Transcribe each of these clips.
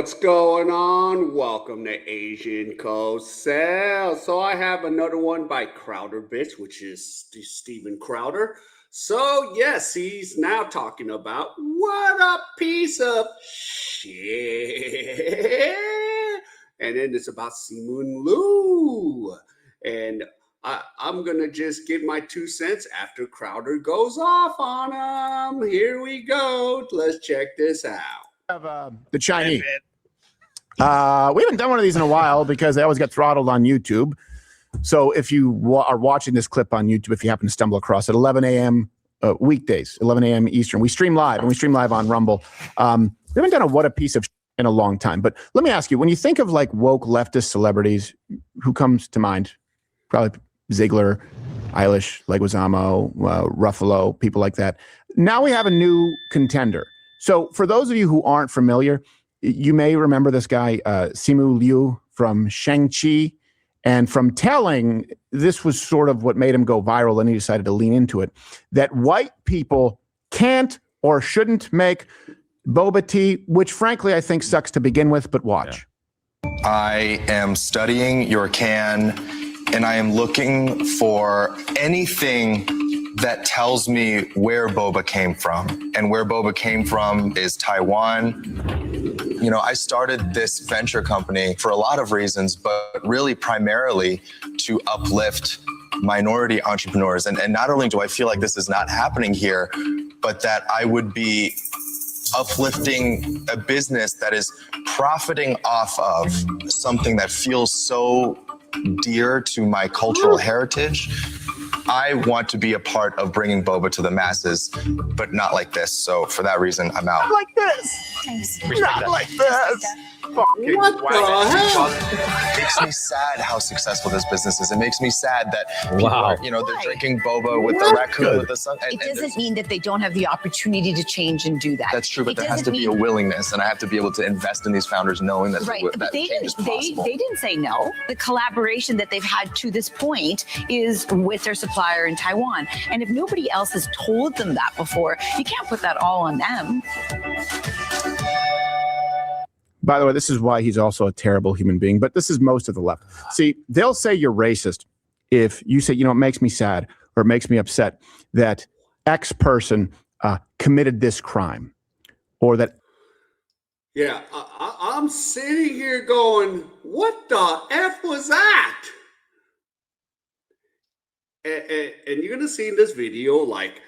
What's going on? Welcome to Asian Cosell. So I have another one by Crowder Bitch, which is Steven Crowder. So yes, he's now talking about what a piece of shit. And then it's about Simu Liu. And I'm going to just give my 2 cents after Crowder goes off on him. Here we go. Let's check this out. The Chinese. We haven't done one of these in a while because they always get throttled on YouTube. So if you are watching this clip on YouTube, if you happen to stumble across it, 11 a.m. Weekdays, 11 a.m. Eastern, we stream live, and we stream live on Rumble. We haven't done a what a piece of in a long time. But let me ask you, when you think of like woke leftist celebrities, who comes to mind? Probably Ziegler, Eilish, Leguizamo, Ruffalo, people like that. Now we have a new contender. So for those of you who aren't familiar, you may remember this guy, Simu Liu from Shang-Chi, and from Telling, this was sort of what made him go viral, and he decided to lean into it, that white people can't or shouldn't make boba tea, which frankly I think sucks to begin with, but watch. I am studying your can, and I am looking for anything that tells me where boba came from. And where boba came from is Taiwan. You know, I started this venture company for a lot of reasons, but really primarily to uplift minority entrepreneurs. And not only do I feel like this is not happening here, but that I would be uplifting a business that is profiting off of something that feels so dear to my cultural heritage. I want to be a part of bringing boba to the masses, but not like this. So for that reason, I'm out. Not like this. Thanks. Not like this. Fucking What the hell? It makes me sad how successful this business is. It makes me sad that people are, you know, they're drinking boba with the raccoon with the sun. It doesn't mean that they don't have the opportunity to change and do that. That's true, but there has to be a willingness, and I have to be able to invest in these founders knowing that, Right, that but they change is didn't. possible. They didn't say no. The collaboration that they've had to this point is with their supplier in Taiwan, and if nobody else has told them that before, you can't put that all on them. By the way, this is why he's also a terrible human being, but this is most of the left. See, they'll say you're racist if you say, you know, it makes me sad or it makes me upset that X person committed this crime, or that. Yeah, I'm sitting here going, what the F was that? And you're going to see in this video, like,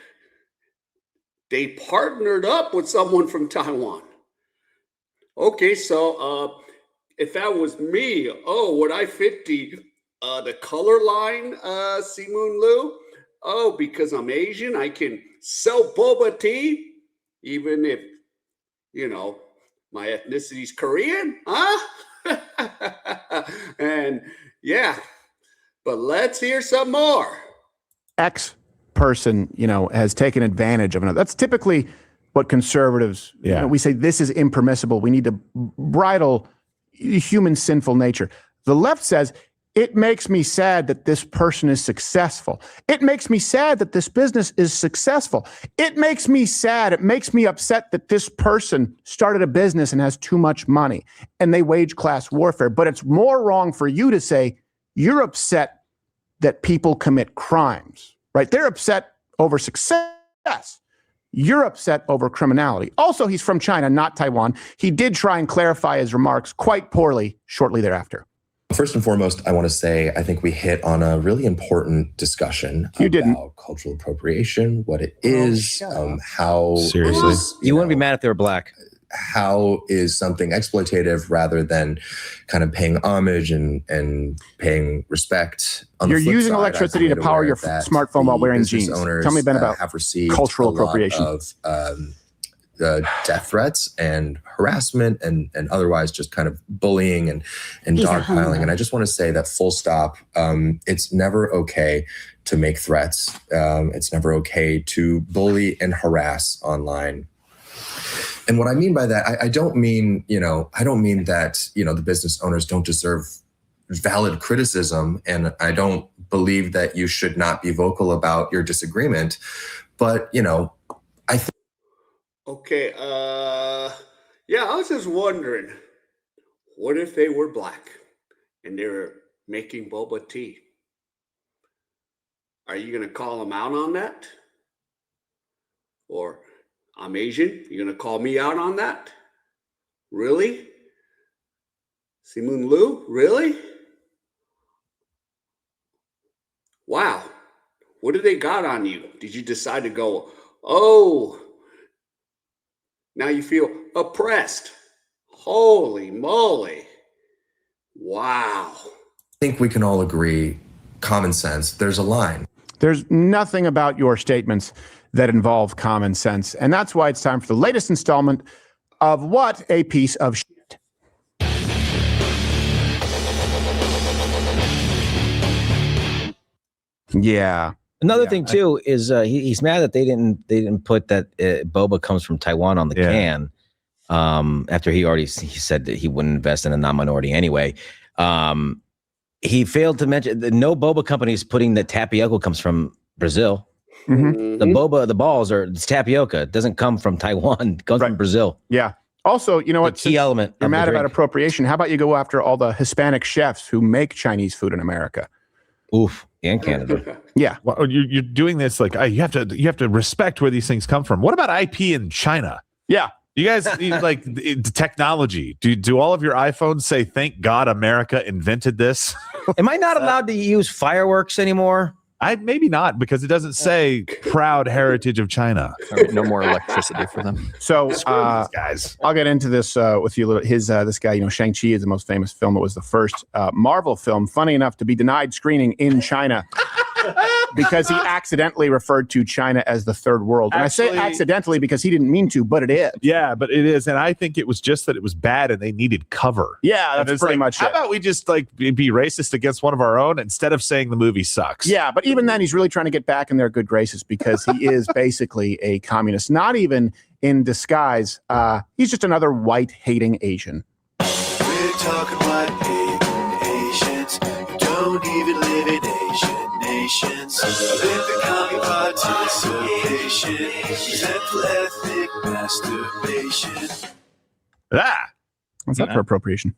they partnered up with someone from Taiwan. Okay, so if that was me, would I fit the color line, Simu Liu? Oh, because I'm Asian, I can sell boba tea, even if, you know, my ethnicity is Korean, huh? And yeah, but let's hear some more. X person, you know, has taken advantage of another. That's typically what conservatives, you know, we say this is impermissible. We need to bridle human sinful nature. The left says, it makes me sad that this person is successful. It makes me sad that this business is successful. It makes me sad. It makes me upset that this person started a business and has too much money and they wage class warfare. But it's more wrong for you to say you're upset that people commit crimes, right? They're upset over success. You're upset over criminality. Also, he's from China, not Taiwan. He did try and clarify his remarks quite poorly shortly thereafter. First and foremost, I want to say I think we hit on a really important discussion about cultural appropriation, what it is, how seriously you wouldn't be mad if they were black. How is something exploitative rather than kind of paying homage and paying respect? You're using electricity to power your smartphone while wearing jeans. Tell me, Ben, about have received cultural appropriation of death threats and harassment and otherwise just kind of bullying and dogpiling. And I just want to say that full stop, it's never okay to make threats. It's never okay to bully and harass online. And what I mean by that, I don't mean, I don't mean that, the business owners don't deserve valid criticism. And I don't believe that you should not be vocal about your disagreement. But, I think. Okay. Yeah, I was just wondering, What if they were black and they're making boba tea? Are you going to call them out on that? Or I'm Asian, you're going to call me out on that? Really? Simu Liu, really? Wow. What did they got on you? Did you decide to go, oh, now you feel oppressed? Holy moly. Wow. I think we can all agree, common sense, there's a line. There's nothing about your statements that involve common sense. And that's why it's time for the latest installment of What a Piece of Shit. Yeah. Another thing too is he's mad that they didn't put that boba comes from Taiwan on the can. After he said that he wouldn't invest in a non-minority anyway. He failed to mention that no boba company is putting that tapioca comes from Brazil. Mm-hmm. The boba, the balls it's tapioca. It doesn't come from Taiwan. It comes from Brazil. Yeah. Also, you know what? Key element. You're mad about appropriation. How about you go after all the Hispanic chefs who make Chinese food in America? Oof. And Canada. Yeah. Well, you're doing this like you have to respect where these things come from. What about IP in China? Yeah. You guys like the technology. Do all of your iPhones say "Thank God America invented this"? Am I not allowed to use fireworks anymore? Maybe not, because it doesn't say "Proud Heritage of China." No more electricity for them. So, guys, I'll get into this with you a little. This guy, Shang-Chi is the most famous film. It was the first Marvel film, funny enough, to be denied screening in China because he accidentally referred to China as the third world. And Actually, I say accidentally because he didn't mean to, but it is. Yeah, but it is. And I think it was just that it was bad and they needed cover. Yeah, that's pretty much How it. about we just be racist against one of our own instead of saying the movie sucks? Yeah, but even then, he's really trying to get back in their good graces because he is basically a communist, not even in disguise. He's just another white-hating Asian. We're talking white Asians who don't even live in Asian nations. Olympic Commie participation, resentful ethnic masturbation. What's that for appropriation?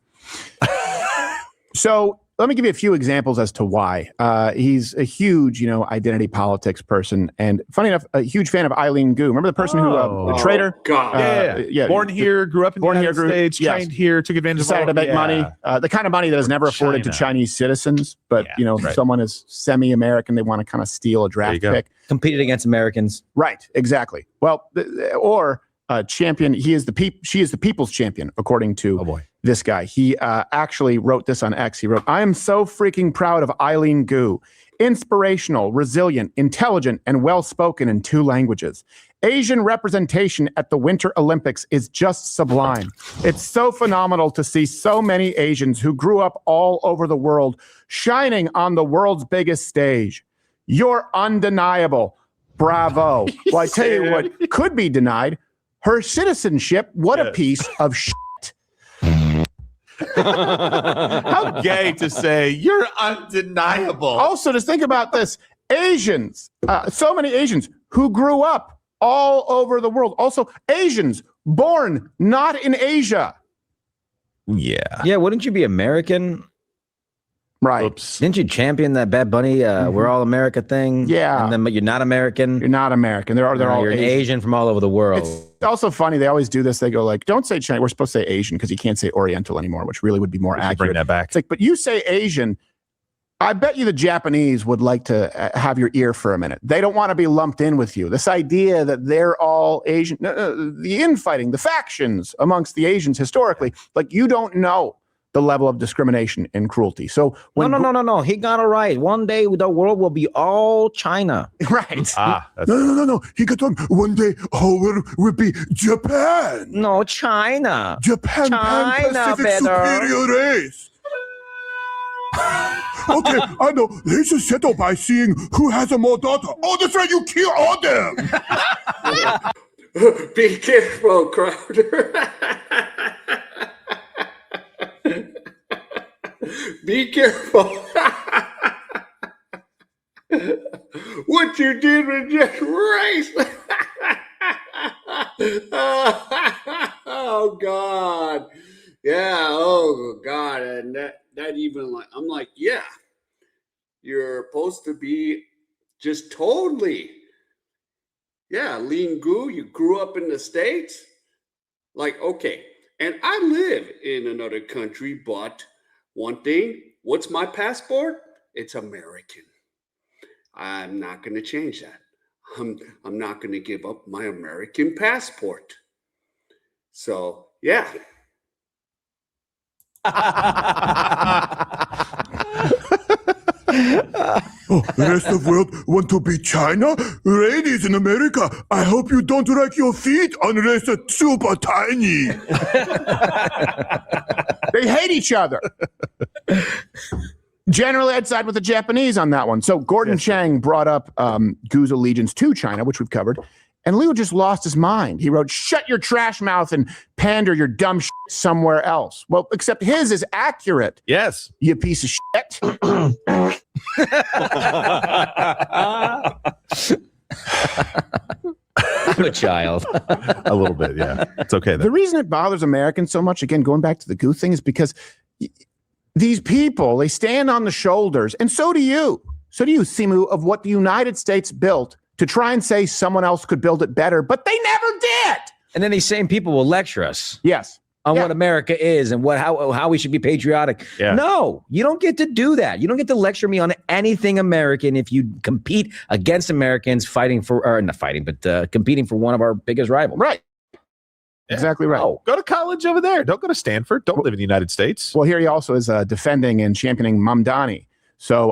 So let me give you a few examples as to why. He's a huge, identity politics person. And funny enough, a huge fan of Eileen Gu. Remember the person who, the traitor? God. Yeah. Born here, grew up in the United States, yes. trained here, took advantage Decided of to make money. The kind of money that is never afforded to Chinese citizens. But, if someone is semi-American, they want to kind of steal a draft pick. Competed against Americans. Right, exactly. Well, or champion, she is the people's champion, according to this guy. He actually wrote this on X. He wrote, "I am so freaking proud of Eileen Gu. Inspirational, resilient, intelligent, and well-spoken in 2 languages. Asian representation at the Winter Olympics is just sublime. It's so phenomenal to see so many Asians who grew up all over the world shining on the world's biggest stage. You're undeniable. Bravo." Well, I tell you what could be denied. Her citizenship. What a piece of shit. How gay to say you're undeniable. Also, just think about this. Asians, so many Asians who grew up all over the world. Also, Asians born not in Asia. Yeah, wouldn't you be American? Right. Oops. Didn't you champion that Bad Bunny We're All America thing? Yeah. And then but you're not American. You're not American. They're all you're an Asian. Asian from all over the world. It's also funny. They always do this. They go like, don't say China. We're supposed to say Asian because you can't say Oriental anymore, which really would be more accurate. Bring that back. It's like, but you say Asian. I bet you the Japanese would like to have your ear for a minute. They don't want to be lumped in with you. This idea that they're all Asian, the infighting, the factions amongst the Asians historically, like you don't know the level of discrimination and cruelty. So when No. He got it right. One day the world will be all China. Right. No. He got on. One day, all will be Japan. No, China. Japan, China Pan-Pacific better. superior race. Okay, I know. Let's just settle by seeing who has a more daughter. Oh, that's right. You kill all them. Be careful, Crowder. Be careful. What you did was just race. Oh, God. Yeah. Oh God. And that even like I'm like, yeah, you're supposed to be just totally. Yeah, Eileen Gu, you grew up in the States. Like, okay, and I live in another country, but one thing, what's my passport? It's American. I'm not going to change that. I'm not going to give up my American passport. So, yeah. Oh, the rest of the world want to be China? Ladies in America, I hope you don't wreck your feet unless it's super tiny. They hate each other. Generally, I'd side with the Japanese on that one. So Gordon Chang brought up Gu's allegiance to China, which we've covered. And Liu just lost his mind. He wrote, "Shut your trash mouth and pander your dumb shit somewhere else." Well, except his is accurate. Yes. You piece of shit. I'm a child. A little bit, yeah. It's okay. The reason it bothers Americans so much, again, going back to the Gu thing, is because these people, they stand on the shoulders, and so do you. So do you, Simu, of what the United States built to try and say someone else could build it better, but they never did. And then these same people will lecture us. Yes. On what America is and how we should be patriotic. Yeah. No, you don't get to do that. You don't get to lecture me on anything American if you compete against Americans competing for one of our biggest rivals. Right. Yeah. Exactly right. Oh, go to college over there. Don't go to Stanford. Don't live in the United States. Well, here he also is defending and championing Mamdani. So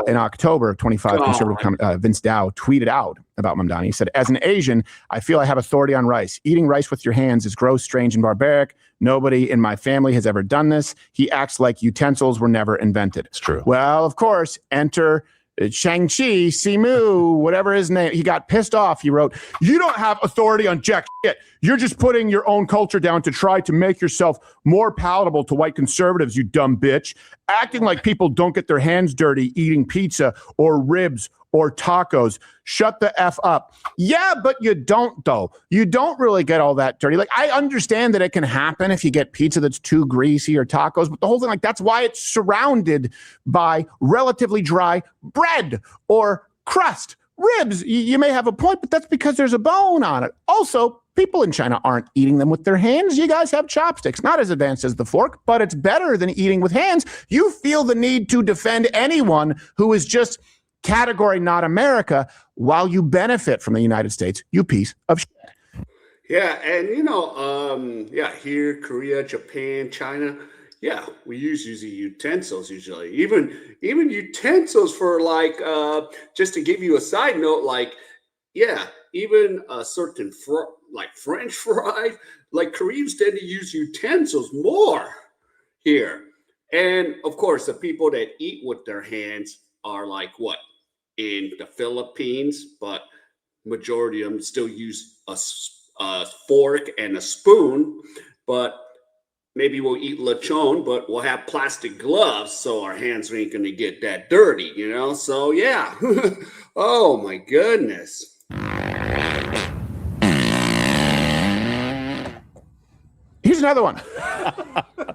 in October of 25, conservative Vince Dow tweeted out about Mamdani. He said, "As an Asian, I feel I have authority on rice. Eating rice with your hands is gross, strange, and barbaric. Nobody in my family has ever done this. He acts like utensils were never invented." It's true. Well, of course, enter Shang-Chi, Simu, whatever his name. He got pissed off. He wrote, "You don't have authority on jack shit. You're just putting your own culture down to try to make yourself more palatable to white conservatives, you dumb bitch. Acting like people don't get their hands dirty eating pizza or ribs or tacos. Shut the F up." Yeah, but you don't, though. You don't really get all that dirty. Like, I understand that it can happen if you get pizza that's too greasy or tacos, but the whole thing, like, that's why it's surrounded by relatively dry bread or crust. Ribs, you may have a point, but that's because there's a bone on it. Also, people in China aren't eating them with their hands. You guys have chopsticks, not as advanced as the fork, but it's better than eating with hands. You feel the need to defend anyone who is just category not America while you benefit from the United States, you piece of shit. Yeah, and here, Korea, Japan, China, yeah, we use utensils usually. Even utensils for like, just to give you a side note, like, yeah, even a certain like French fries, like Koreans tend to use utensils more here. And of course, the people that eat with their hands are like what? In the Philippines, but majority of them still use a fork and a spoon, but maybe we'll eat lechon, but we'll have plastic gloves so our hands ain't going to get that dirty, you know? So, yeah. Oh, my goodness. Here's another one.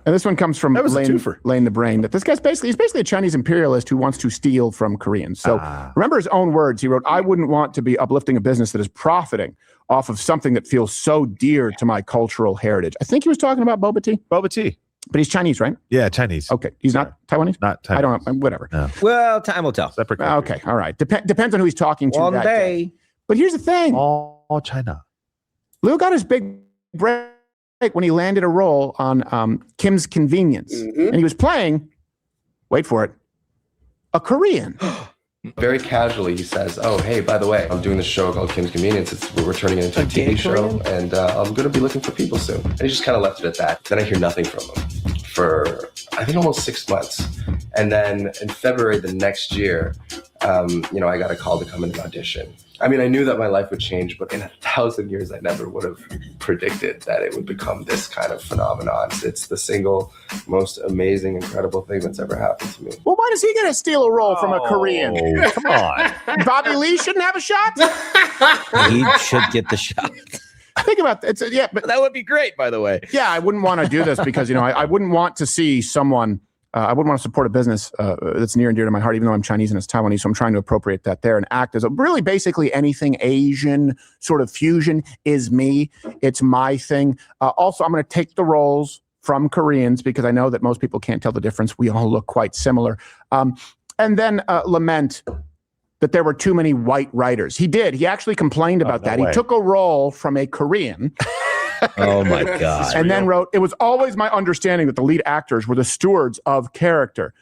And this one comes from Lane the Brain. That this guy's he's basically a Chinese imperialist who wants to steal from Koreans. So remember his own words. He wrote, "I wouldn't want to be uplifting a business that is profiting off of something that feels so dear to my cultural heritage." I think he was talking about Boba tea. Boba tea. But he's Chinese, right? Yeah, Chinese. Okay. He's not Taiwanese? Not Taiwanese. I don't know. Whatever. No. Well, time will tell. Separate country. Okay. All right. Depends on who he's talking to One that day. But here's the thing. All China. Liu got his big break when he landed a role on Kim's Convenience. And he was playing, wait for it, a Korean. Very casually, he says, "Oh, hey, by the way, I'm doing this show called Kim's Convenience. We're turning it into a TV show, and I'm going to be looking for people soon." And he just kind of left it at that. Then I hear nothing from him for, I think, almost 6 months. And then in February the next year, I got a call to come in and audition. I mean, I knew that my life would change, but in 1,000 years, I never would have predicted that it would become this kind of phenomenon. It's the single most amazing, incredible thing that's ever happened to me. Well, why does he get to steal a role from a Korean? Come on. Bobby Lee shouldn't have a shot? He should get the shot. Think about that. Yeah, but that would be great, by the way. Yeah, I wouldn't want to do this because, I wouldn't want to see someone, I wouldn't want to support a business that's near and dear to my heart, even though I'm Chinese and it's Taiwanese. So I'm trying to appropriate that there and act as really basically anything Asian sort of fusion is me. It's my thing. Also, I'm going to take the roles from Koreans because I know that most people can't tell the difference. We all look quite similar. And then lament that there were too many white writers. He did. He actually complained about that. way. He took a role from a Korean. Oh my God. And then wrote, it was always my understanding that the lead actors were the stewards of character.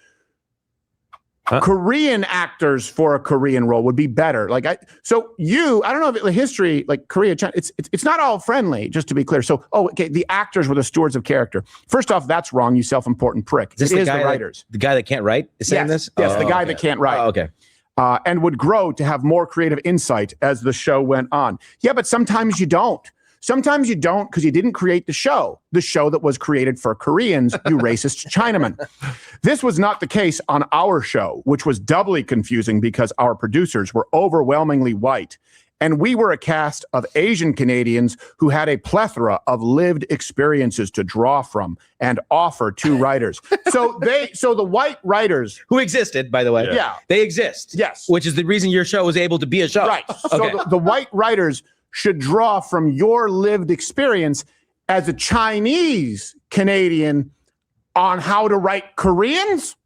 Huh? Korean actors for a Korean role would be better. I don't know if the history, like Korea, China, it's not all friendly, just to be clear. So, the actors were the stewards of character. First off, that's wrong, you self-important prick. Is this It the is guy the writers. the guy that can't write is saying Yes, this? yes, the guy okay. that can't write. Oh, okay. And would grow to have more creative insight as the show went on. Yeah, but sometimes you don't. Sometimes you don't because you didn't create the show that was created for Koreans, you racist Chinaman. This was not the case on our show, which was doubly confusing because our producers were overwhelmingly white. And we were a cast of Asian Canadians who had a plethora of lived experiences to draw from and offer to writers. So the white writers Who existed, by the way. Yeah. They exist. Yes. Which is the reason your show was able to be a show. Right. So Okay. the white writers should draw from your lived experience as a Chinese Canadian on how to write Koreans.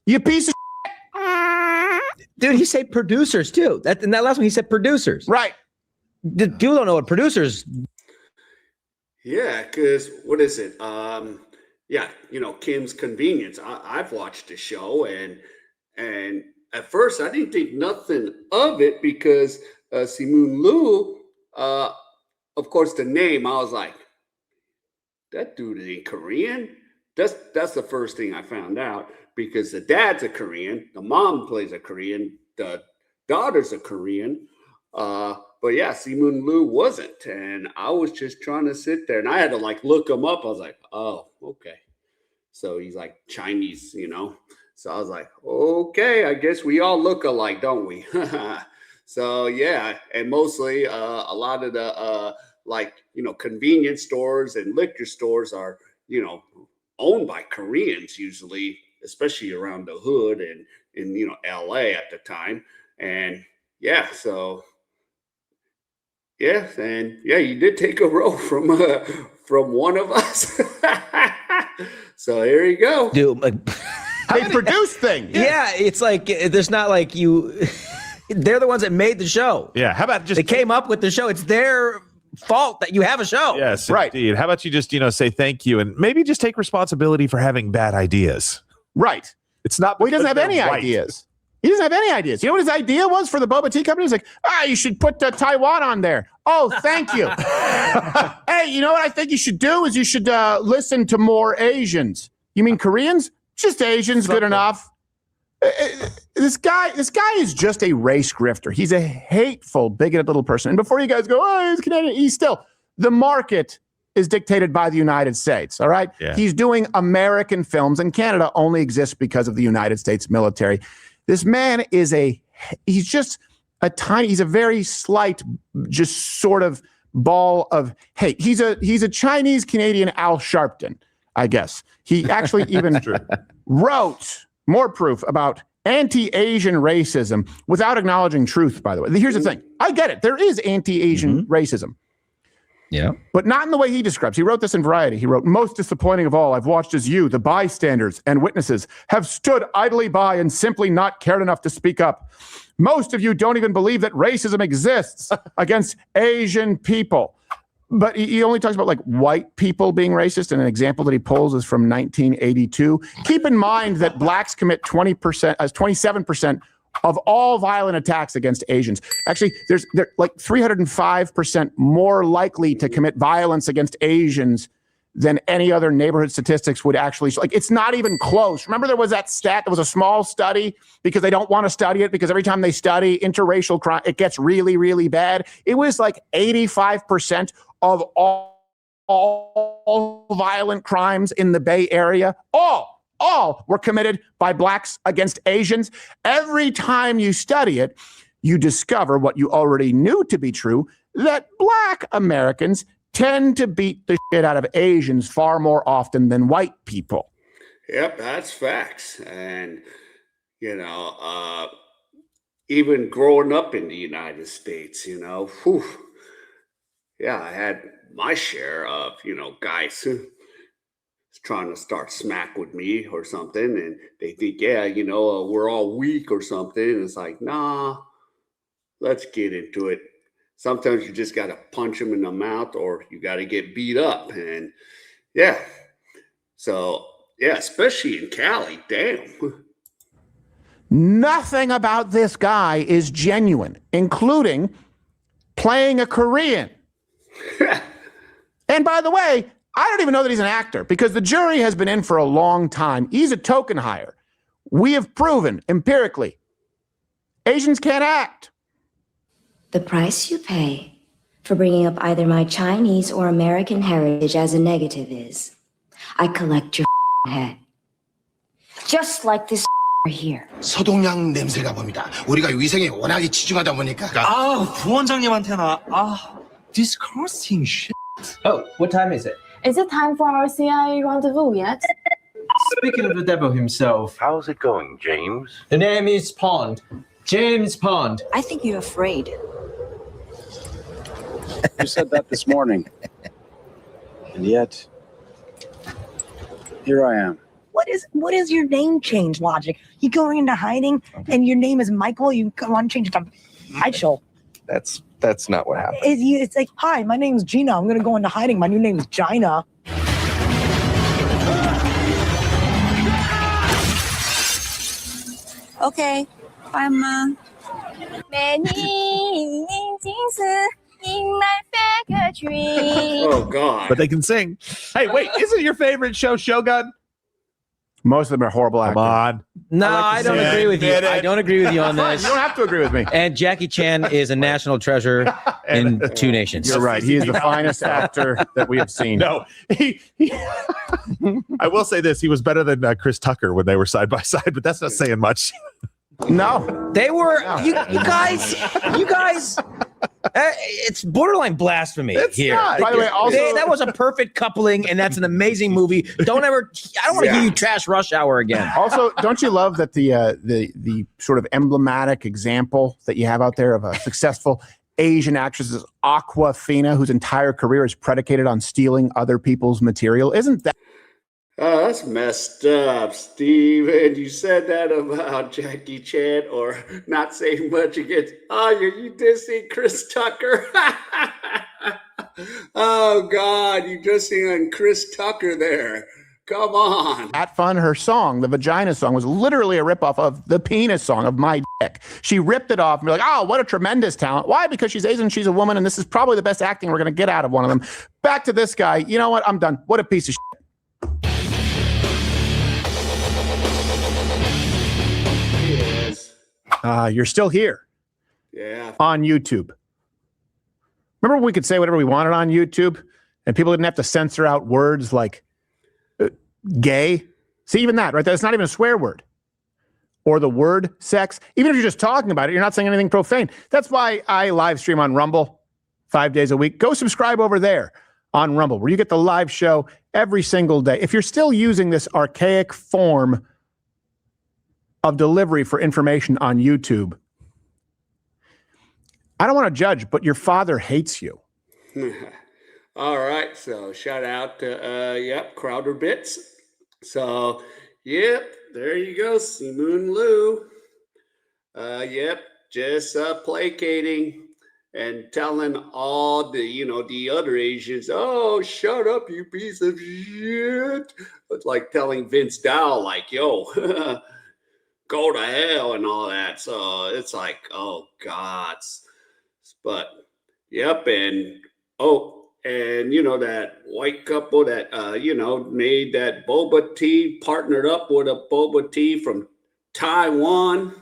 You piece of Dude, he said producers too. In that last one, he said producers. right. People don't know what producers. Yeah, because what is it? Kim's Convenience. I've watched the show, and at first I didn't think nothing of it because Simu Liu, of course, the name, I was like, that dude is Korean. That's the first thing I found out because the dad's a Korean, the mom plays a Korean, the daughter's a Korean. But yeah, Simu Liu wasn't, and I was just trying to sit there, and I had to look him up. I was like, oh, okay, so he's like Chinese, So I was like, okay, I guess we all look alike, don't we? So yeah, and mostly a lot of the convenience stores and liquor stores are owned by Koreans usually, especially around the hood and in LA at the time, and yeah, so. Yes, and yeah, you did take a role from one of us. So here you go. Dude, They produce things. yeah, it's like there's not like you. They're the ones that made the show. Yeah. How about just They came up with the show. It's their fault that you have a show. Yes, Right. indeed. How about you just say thank you and maybe just take responsibility for having bad ideas. Right. It's not. Well, he doesn't have because any they're white. ideas. He doesn't have any ideas. You know what his idea was for the Boba tea company? He's like, you should put Taiwan on there. Oh, thank you. Hey, you know what I think you should do is you should listen to more Asians. You mean Koreans? Just Asians, good enough. This guy is just a race grifter. He's a hateful, bigoted little person. And before you guys go, he's Canadian, he's still, the market is dictated by the United States, all right? Yeah. He's doing American films, and Canada only exists because of the United States military. This man he's just he's a very slight, just sort of ball of hate. He's a Chinese Canadian Al Sharpton, I guess. He actually even wrote more proof about anti-Asian racism without acknowledging truth, by the way. Here's the thing. I get it. There is anti-Asian racism. Yeah. But not in the way he describes. He wrote this in Variety. He wrote, most disappointing of all, I've watched as you, the bystanders and witnesses, have stood idly by and simply not cared enough to speak up. Most of you don't even believe that racism exists against Asian people. But he only talks about white people being racist. And an example that he pulls is from 1982. Keep in mind that blacks commit 27% of all violent attacks against Asians. Actually, they're 305% more likely to commit violence against Asians than any other neighborhood statistics would actually show. It's not even close. Remember there was that stat, there was a small study because they don't want to study it because every time they study interracial crime, it gets really, really bad. It was 85% of all violent crimes in the Bay Area, all were committed by blacks against Asians. Every time you study it, you discover what you already knew to be true, that black Americans tend to beat the shit out of Asians far more often than white people. Yep, that's facts. And, even growing up in the United States, whew, yeah, I had my share of, guys trying to start smack with me or something. And they think, yeah, we're all weak or something. And it's like, nah, let's get into it. Sometimes you just got to punch them in the mouth or you got to get beat up. And yeah, so yeah, especially in Cali, damn. Nothing about this guy is genuine, including playing a Korean. And by the way, I don't even know that he's an actor because the jury has been in for a long time. He's a token hire. We have proven empirically Asians can't act. The price you pay for bringing up either my Chinese or American heritage as a negative is I collect your head. Just like this here. 서동양 냄새가 봅니다. 우리가 위생에 워낙에 치중하다 보니까. 부원장님한테나 discoursing shit. Oh, what time is it? Is it time for our CIA rendezvous yet? Speaking of the devil himself. How's it going, James? The name is Pond. James Pond. I think you're afraid. You said that this morning. And yet, here I am. What is your name change logic? You going into hiding and your name is Michael, you want to change it to Michael. That's not what happened. It's like, hi, my name's Gina. I'm gonna go into hiding. My new name is Gina. Okay, bye, Mom. Oh, God. But they can sing. Hey, wait, isn't your favorite show Shogun? Most of them are horrible actors. Come on. No, I don't agree with you. I don't agree with you on this. You don't have to agree with me. And Jackie Chan is a national treasure in two nations. You're right. He is the finest actor that we have seen. No, I will say this. He was better than Chris Tucker when they were side by side, but that's not saying much. No. They were, you guys, it's borderline blasphemy here. Not. By the way, also that was a perfect coupling, and that's an amazing movie. I don't want to hear you trash Rush Hour again. Also, don't you love that the sort of emblematic example that you have out there of a successful Asian actress is Awkwafina, whose entire career is predicated on stealing other people's material? Isn't that? Oh, that's messed up, Steve. And you said that about Jackie Chan or not saying much against. Oh, you dissing Chris Tucker? Oh, God, you dissing Chris Tucker there. Come on. At Fun, her song, the Vagina song, was literally a ripoff of the penis song of My Dick. She ripped it off and be like, oh, what a tremendous talent. Why? Because she's Asian, she's a woman, and this is probably the best acting we're going to get out of one of them. Back to this guy. You know what? I'm done. What a piece of shit. You're still here. Yeah. On YouTube. Remember when we could say whatever we wanted on YouTube and people didn't have to censor out words like gay? See, even that, right? That's not even a swear word. Or the word sex. Even if you're just talking about it, you're not saying anything profane. That's why I live stream on Rumble 5 days a week. Go subscribe over there on Rumble, where you get the live show every single day. If you're still using this archaic form of delivery for information on YouTube, I don't want to judge, but your father hates you. All right. So shout out to, Crowder Bits. So, there you go. Simu Liu. Just placating and telling all the other Asians, oh, shut up, you piece of shit. It's like telling Vince Dow, like, yo, go to hell and all that. So it's like, oh, God. But, and that white couple that, made that boba tea, partnered up with a boba tea from Taiwan.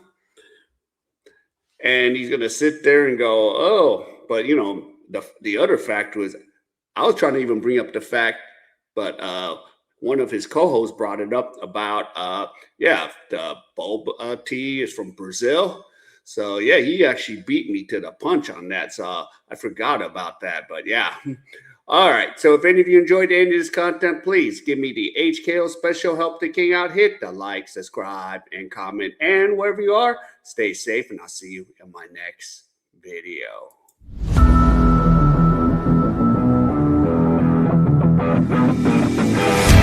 And he's going to sit there and go, oh, but, the other fact was, I was trying to even bring up the fact, but one of his co-hosts brought it up about, the boba tea is from Brazil. So, he actually beat me to the punch on that. So I forgot about that. But, All right. So if any of you enjoyed any of this content, please give me the HKO special help the king out. Hit the like, subscribe, and comment. And wherever you are, stay safe, and I'll see you in my next video.